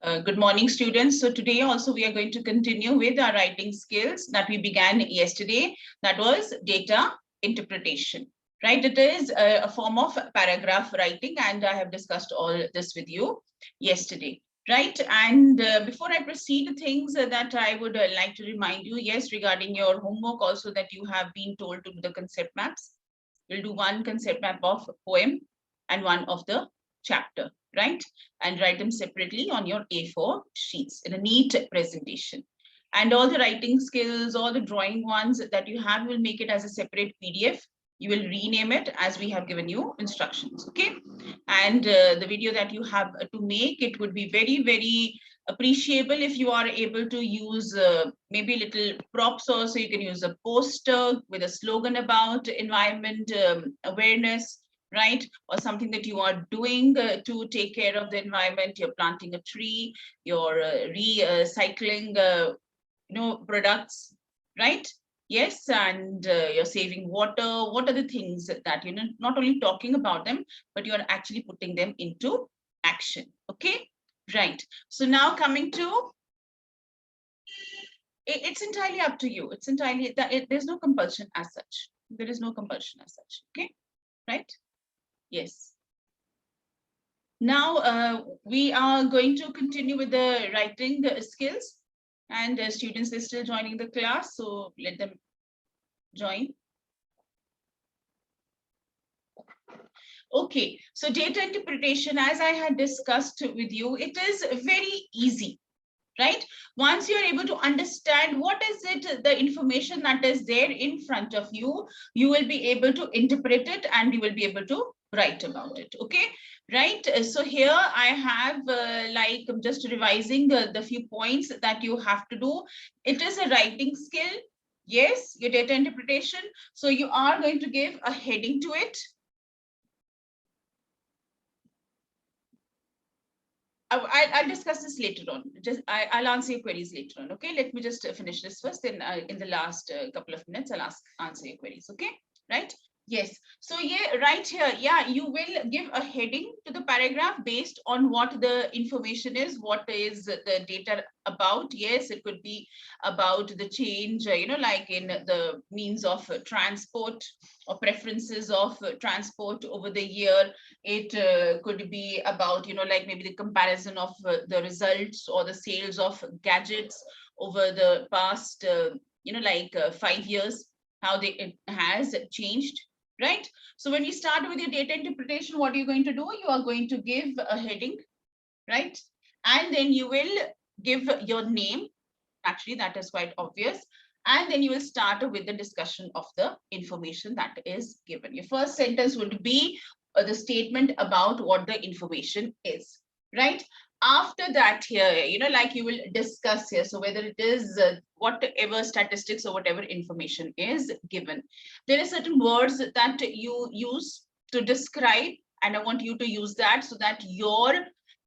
Good morning, students. So today also we are going to continue with our writing skills that we began yesterday. That was data interpretation, right? It is a form of paragraph writing, and I have discussed all this with you yesterday, right? And before I proceed to things that I would like to remind you, yes, regarding your homework also, that you have been told to do the concept maps. We'll do one concept map of poem and one of the chapter, right? And write them separately on your A4 sheets in a neat presentation. And all the writing skills, all the drawing ones that you have, will make it as a separate PDF. You will rename it as we have given you instructions, okay? And the video that you have to make, it would be very, very appreciable if you are able to use maybe little props also. You can use a poster with a slogan about environment awareness, right? Or something that you are doing to take care of the environment. You're planting a tree, you're recycling products, right? Yes, and you're saving water. What are the things that you're not only talking about them, but you're actually putting them into action, okay? Right. So now coming to, it's entirely up to you. It's entirely that there's no compulsion as such. There is no compulsion as such, okay? Right? Yes. Now we are going to continue with the writing skills, and students are still joining the class, so let them join. Okay, so data interpretation, as I had discussed with you, it is very easy, right? Once you're able to understand what is it, the information that is there in front of you, you will be able to interpret it and you will be able to write about it, okay? Right, so here I have like I'm just revising the few points that you have to do. It is a writing skill, yes, your data interpretation. So you are going to give a heading to it. I'll discuss this later on. I'll answer your queries later on. Okay, let me just finish this first. Then in the last couple of minutes, I'll answer your queries. Okay, right? Yes. So yeah, right here, yeah, you will give a heading to the paragraph based on what the information is, what is the data about. Yes, it could be about the change, like in the means of transport or preferences of transport over the year. It could be about, like maybe the comparison of the results or the sales of gadgets over the past, 5 years, how it has changed. Right. So when you start with your data interpretation, what are you going to do? You are going to give a heading, right? And then you will give your name. Actually, that is quite obvious. And then you will start with the discussion of the information that is given. Your first sentence would be the statement about what the information is, right? After that here, like you will discuss here, so whether it is whatever statistics or whatever information is given, there are certain words that you use to describe, and I want you to use that so that your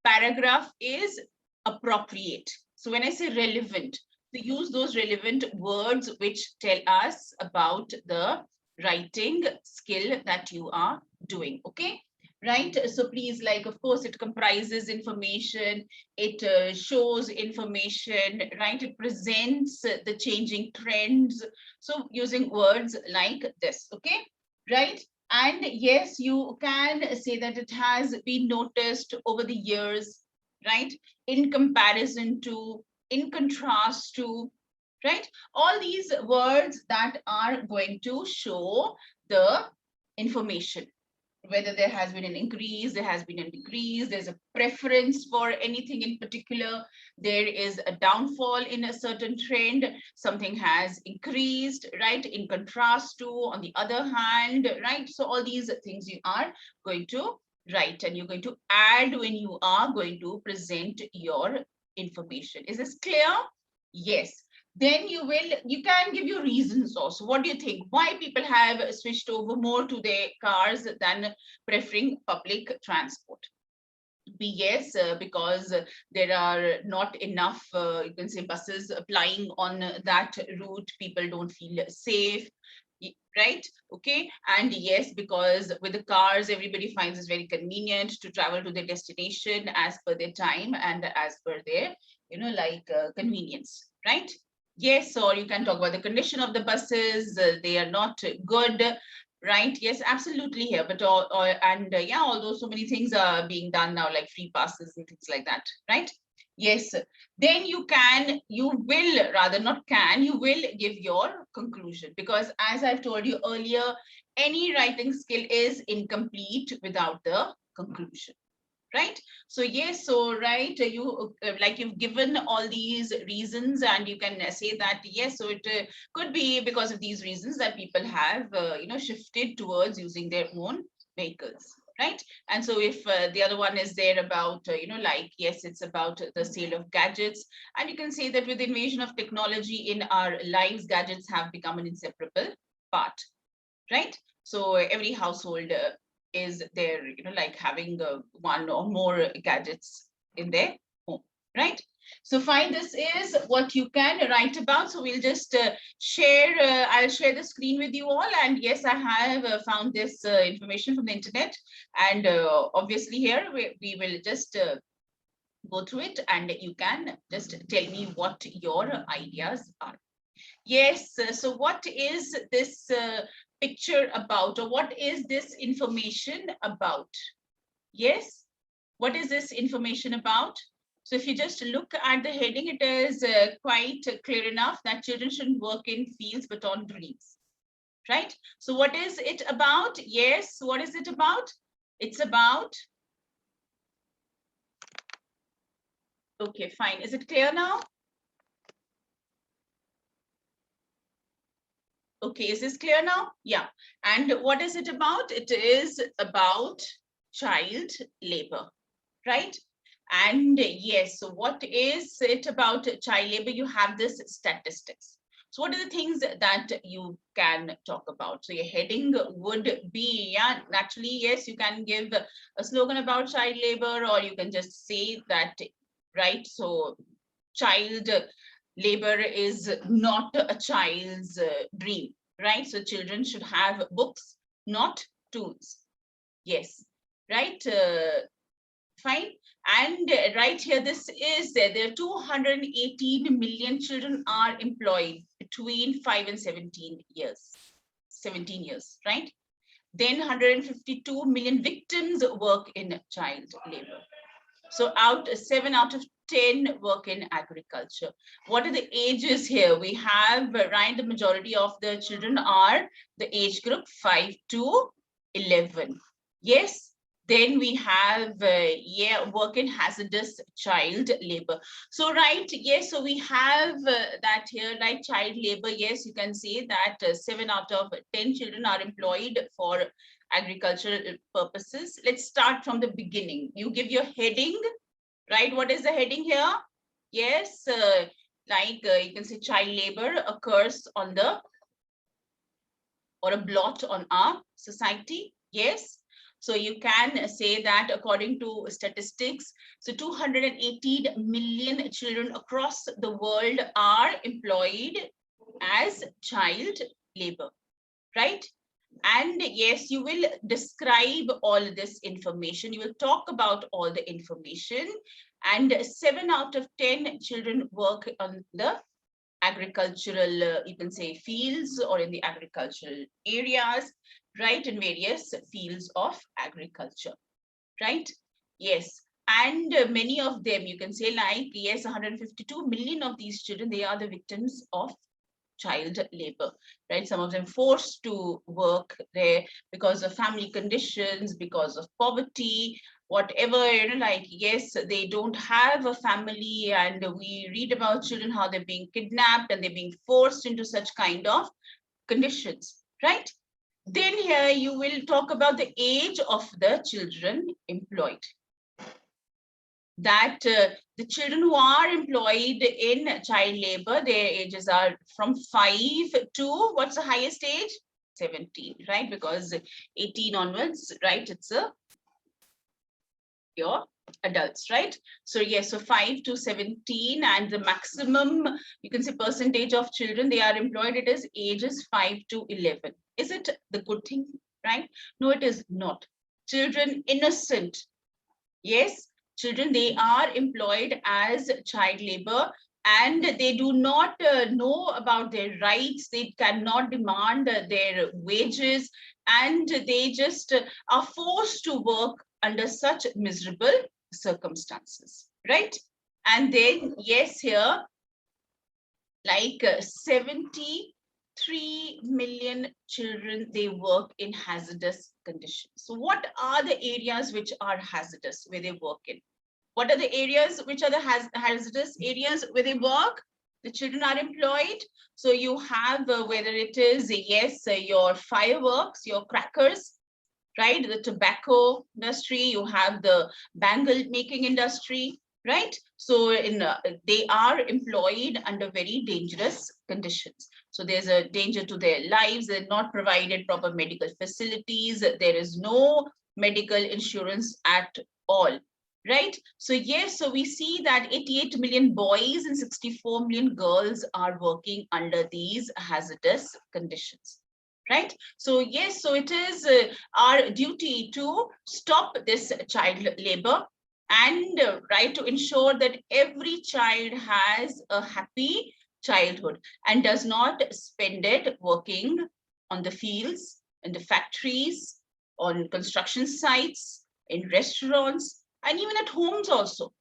paragraph is appropriate. So when I say relevant, to use those relevant words which tell us about the writing skill that you are doing, okay? Right, so please, like, of course, it comprises information, it shows information, right? It presents the changing trends. So using words like this, okay? Right, and yes, you can say that it has been noticed over the years, right? In comparison to, in contrast to, right? All these words that are going to show the information, whether there has been an increase, there has been a decrease, there's a preference for anything in particular, there is a downfall in a certain trend, something has increased, right? In contrast to, on the other hand, right? So all these things you are going to write, and you're going to add when you are going to present your information. Is this clear? Yes. Then you can give your reasons also. What do you think? Why people have switched over more to their cars than preferring public transport? Yes, because there are not enough, you can say, buses applying on that route. People don't feel safe. Right? Okay. And yes, because with the cars, everybody finds it very convenient to travel to their destination as per their time and as per their, convenience, right? Yes, or you can talk about the condition of the buses. They are not good, right? Yes, absolutely here. But yeah, although so many things are being done now, like free passes and things like that, right? Yes, then you will rather not can, you will give your conclusion, because as I've told you earlier, any writing skill is incomplete without the conclusion, right? So yes, so right, you like you've given all these reasons, and you can say that yes, so it could be because of these reasons that people have shifted towards using their own vehicles, right? And so if the other one is there about yes, it's about the sale of gadgets, and you can say that with the invasion of technology in our lives, gadgets have become an inseparable part, right? So every household is there, like having one or more gadgets in their home, right? So fine, this is what you can write about. So we'll just I'll share the screen with you all. And yes, I have found this information from the internet. And obviously here we will just go through it, and you can just tell me what your ideas are. Yes, so what is this picture about, or what is this information about? Yes, what is this information about? So if you just look at the heading, it is quite clear enough that children shouldn't work in fields but on dreams, right? So what is it about? Yes, what is it about? It's about, okay, fine. Is it clear now? Okay, is this clear now? Yeah. And what is it about? It is about child labor, right? And yes, so what is it about child labor? You have this statistics. So what are the things that you can talk about? So your heading would be, yeah, naturally, yes, you can give a slogan about child labor, or you can just say that, right? So child labor is not a child's dream, right? So children should have books, not tools. Yes, right? Fine. And right here, this is there are 218 million children are employed between 5 and 17 years. 17 years, right? Then 152 million victims work in child labor. So 7 out of 10 work in agriculture. What are the ages here? We have, right, the majority of the children are the age group 5 to 11. Yes. Then we have, work in hazardous child labor. So, right, yes, so we have that here, right, child labor. Yes, you can say that 7 out of 10 children are employed for agricultural purposes. Let's start from the beginning. You give your heading, right? What is the heading here? Yes, you can say child labor occurs on the, or a blot on our society. Yes. So you can say that according to statistics, so 218 million children across the world are employed as child labor, right? And yes, you will describe all this information. You will talk about all the information. And 7 out of 10 children work on the agricultural, you can say, fields, or in the agricultural areas, right? In various fields of agriculture, right? Yes. And many of them, you can say, like, yes, 152 million of these children, they are the victims of child labor, right? Some of them forced to work there because of family conditions, because of poverty, whatever, yes, they don't have a family, and we read about children, how they're being kidnapped and they're being forced into such kind of conditions, right? Then here you will talk about the age of the children employed, that the children who are employed in child labor, their ages are from 5 to, what's the highest age? 17, right? Because 18 onwards, right, it's a pure adults, right? So yes, so 5 to 17, and the maximum, you can say, percentage of children they are employed, it is ages 5 to 11. Is it the good thing, right? No, it is not. Children innocent, yes, children they are employed as child labor, and they do not know about their rights, they cannot demand their wages, and they just are forced to work under such miserable circumstances, right? And then yes, here like 73 million children they work in hazardous conditions. So what are the areas which are hazardous where they work in? What are the areas which are the hazardous areas where they work? The children are employed. So you have whether it is yes your fireworks, your crackers, right? The tobacco industry, you have the bangle making industry, right? So they are employed under very dangerous conditions. So there's a danger to their lives. They're not provided proper medical facilities. There is no medical insurance at all, right? So yes, so we see that 88 million boys and 64 million girls are working under these hazardous conditions, right? So yes, so it is our duty to stop this child labor, and right, to ensure that every child has a happy childhood and does not spend it working on the fields, in the factories, on construction sites, in restaurants, and even at homes also,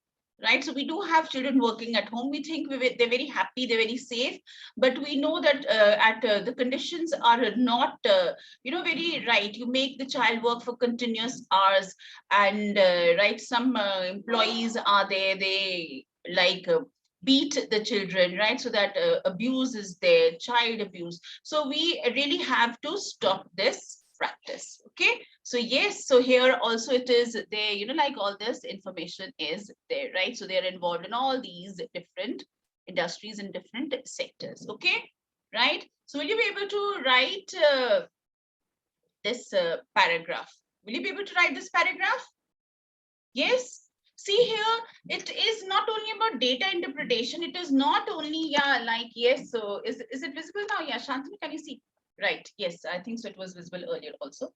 right? So we do have children working at home. We think they're very happy, they're very safe, but we know that the conditions are not very right. You make the child work for continuous hours, and right, some employees are there, they like beat the children, right? So that abuse is there, child abuse. So we really have to stop this practice, okay? So yes, so here also it is there, like all this information is there, right? So they're involved in all these different industries and different sectors, okay? Right? So will you be able to write this paragraph? Will you be able to write this paragraph? Yes? See here, it is not only about data interpretation. It is not only, yeah, like, yes, so is it visible now? Yeah, Shantanu, can you see? Right, yes, I think so it was visible earlier also.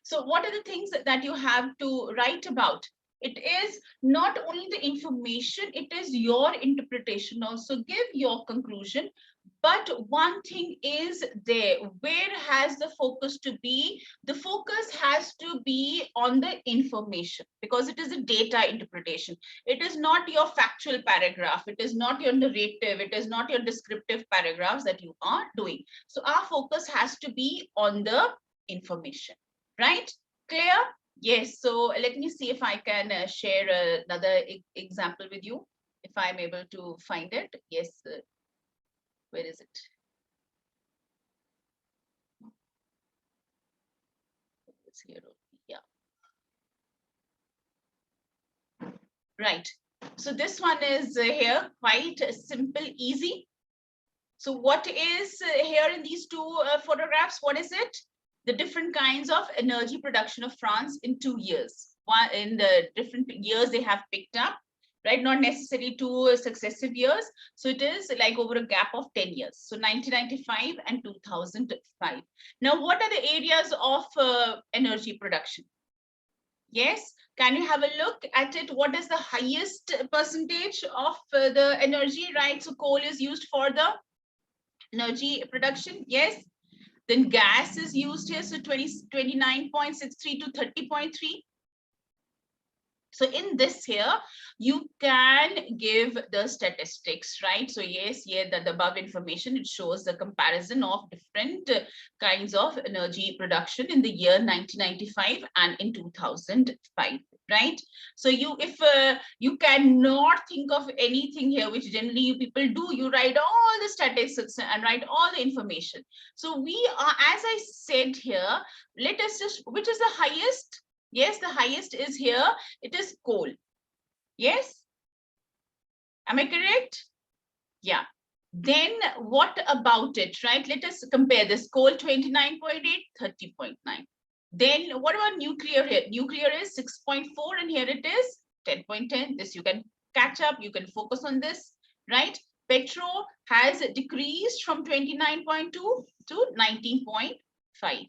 So what are the things that you have to write about? It is not only the information, it is your interpretation also. Give your conclusion. But one thing is there, where has the focus to be? The focus has to be on the information, because it is a data interpretation. It is not your factual paragraph. It is not your narrative. It is not your descriptive paragraphs that you are doing. So our focus has to be on the information, right? Clear? Yes. So let me see if I can share another example with you, if I'm able to find it. Yes. Where is it? It's here. Yeah. Right. So this one is here, quite simple, easy. So what is here in these two photographs? What is it? The different kinds of energy production of France in 2 years. One, in the different years they have picked up, right? Not necessarily 2 successive years. So it is like over a gap of 10 years. So 1995 and 2005. Now, what are the areas of energy production? Yes, can you have a look at it? What is the highest percentage of the energy, right? So coal is used for the energy production. Yes. Then gas is used here. So 29.63 to 30.3. So in this here, you can give the statistics, right? So yes, yeah, the above information, it shows the comparison of different kinds of energy production in the year 1995 and in 2005, right? So if you cannot think of anything here, which generally you people do, you write all the statistics and write all the information. So we are, as I said here, let us just, which is the highest? Yes, the highest is here. It is coal. Yes. Am I correct? Yeah. Then what about it, right? Let us compare this. Coal 29.8, 30.9. Then what about nuclear here? Nuclear is 6.4 and here it is 10.10. This you can catch up, you can focus on this, right? Petro has decreased from 29.2 to 19.5,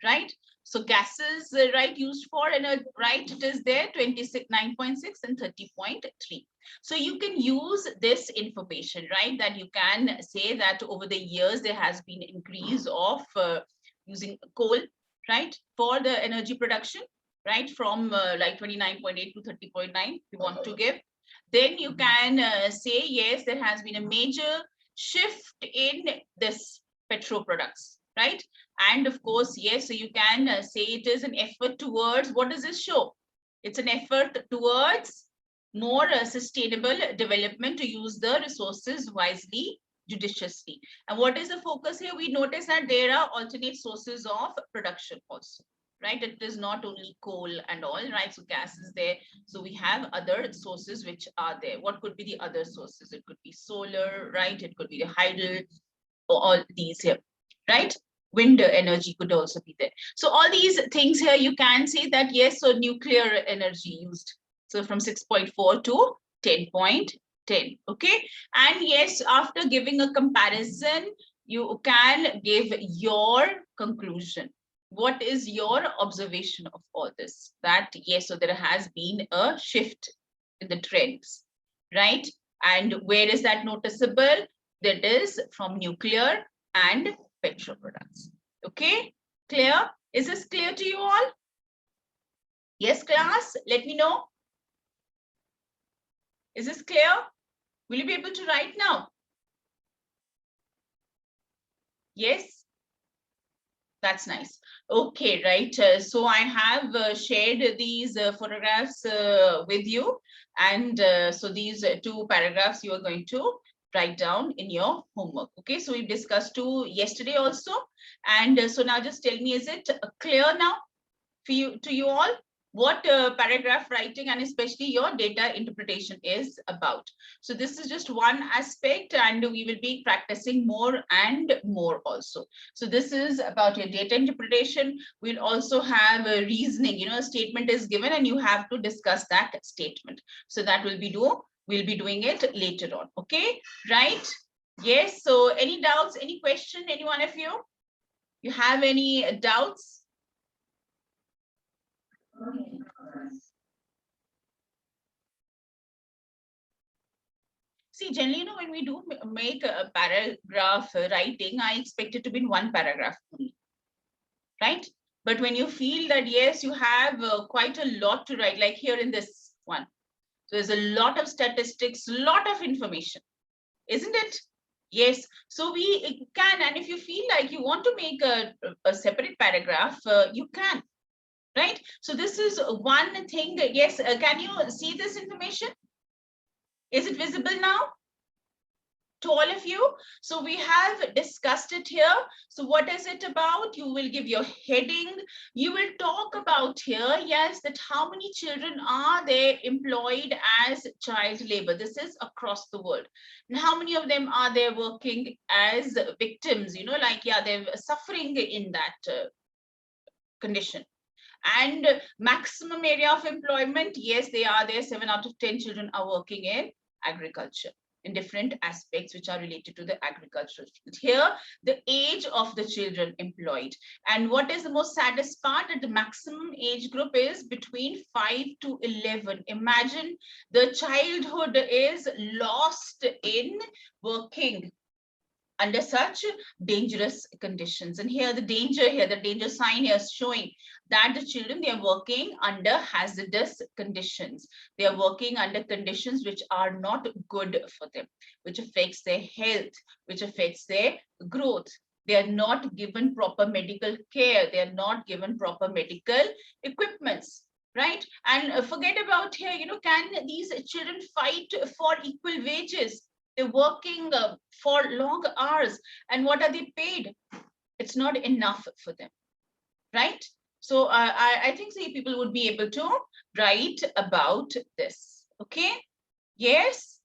right? So gases, right, used for, and right, it is there 29.6 and 30.3. So you can use this information, right, that you can say that over the years there has been increase of using coal, right, for the energy production, right, from like 29.8 to 30.9, you want to give. Then you can say, yes, there has been a major shift in this petro products, right? And of course, yes, so you can say it is an effort towards, what does this show? It's an effort towards more sustainable development to use the resources wisely, judiciously. And what is the focus here? We notice that there are alternate sources of production also, right? It is not only coal and all, right? So gas is there. So we have other sources which are there. What could be the other sources? It could be solar, right? It could be the hydro, all these here, right? Wind energy could also be there. So all these things here, you can say that, yes, so nuclear energy used. So from 6.4 to 10.10, okay? And yes, after giving a comparison, you can give your conclusion. What is your observation of all this? That, yes, so there has been a shift in the trends, right? And where is that noticeable? That is from nuclear and petro products. Okay, clear? Is this clear to you all? Yes, class, let me know. Is this clear? Will you be able to write now? Yes, that's nice. Okay, right. So I have shared these photographs with you. And so these two paragraphs you are going to write down in your homework. Okay, so we discussed two yesterday also. And so now just tell me, is it clear now for you, to you all, what paragraph writing and especially your data interpretation is about? So this is just one aspect, and we will be practicing more and more also. So this is about your data interpretation. We'll also have a reasoning, you know, a statement is given and you have to discuss that statement. So that will be we'll be doing it later on. Okay, right? Yes, so any doubts, any question, any one of you? You have any doubts? See, generally, you know, when we do make a paragraph writing, I expect it to be in one paragraph only, right? But when you feel that, yes, you have quite a lot to write, like here in this one. So there's a lot of statistics, lot of information, isn't it? Yes, so we can, and if you feel like you want to make a separate paragraph, you can, right? So this is one thing. Yes, can you see this information? Is it visible now to all of you? So we have discussed it here. So what is it about? You will give your heading. You will talk about here, yes, that how many children are there employed as child labor. This is across the world. And how many of them are there working as victims, you know, like, yeah, they're suffering in that condition. And maximum area of employment, yes, they are there. 7 out of 10 children are working in agriculture in different aspects which are related to the agricultural field. Here, the age of the children employed. And what is the most saddest part? That the maximum age group is between 5 to 11. Imagine the childhood is lost in working under such dangerous conditions. And here the danger sign here is showing that the children, they are working under hazardous conditions. They are working under conditions which are not good for them, which affects their health, which affects their growth. They are not given proper medical care. They are not given proper medical equipments, right? And forget about here, you know, can these children fight for equal wages? They're working for long hours, and what are they paid? It's not enough for them, right? So I think people would be able to write about this. Okay, yes.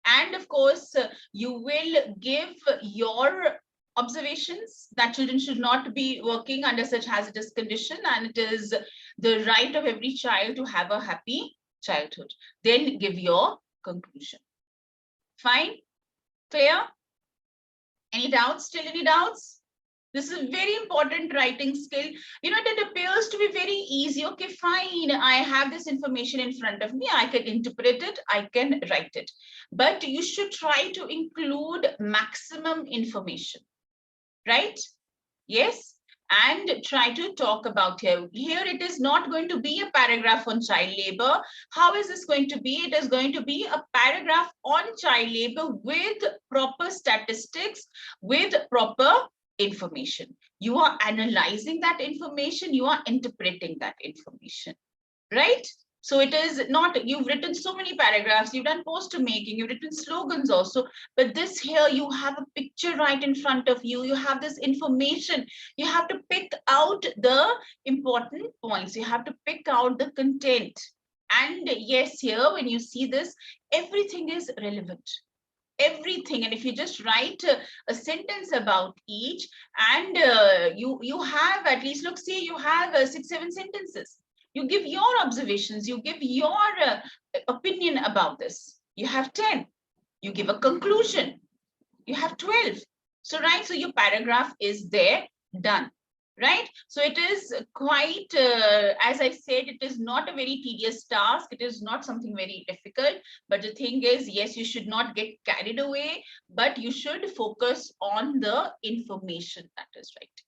And of course, you will give your observations that children should not be working under such hazardous condition, and it is the right of every child to have a happy childhood. Then give your conclusion. Fine? Clear? Any doubts? Still any doubts? This is a very important writing skill. You know, it appears to be very easy. Okay, fine. I have this information in front of me. I can interpret it. I can write it. But you should try to include maximum information, right? Yes. And try to talk about here. Here it is not going to be a paragraph on child labor. How is this going to be? It is going to be a paragraph on child labor with proper statistics, with proper information. You are analyzing that information, you are interpreting that information, right? So it is not, you've written so many paragraphs, you've done poster making, you've written slogans also, but this here, you have a picture right in front of you, you have this information, you have to pick out the important points, you have to pick out the content. And yes, here, when you see this, everything is relevant. Everything. And if you just write a sentence about each, and you have at least, look, see, you have 6-7 sentences. You give your observations, you give your opinion about this. You have 10. You give a conclusion. You have 12. So, right, so your paragraph is there, done. Right? So it is quite, as I said, it is not a very tedious task. It is not something very difficult. But the thing is, yes, you should not get carried away, but you should focus on the information that is right,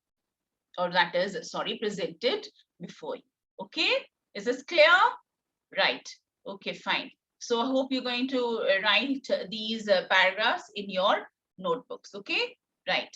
or that is, sorry, presented before you. Okay? Is this clear? Right. Okay, fine. So I hope you're going to write these paragraphs in your notebooks. Okay? Right.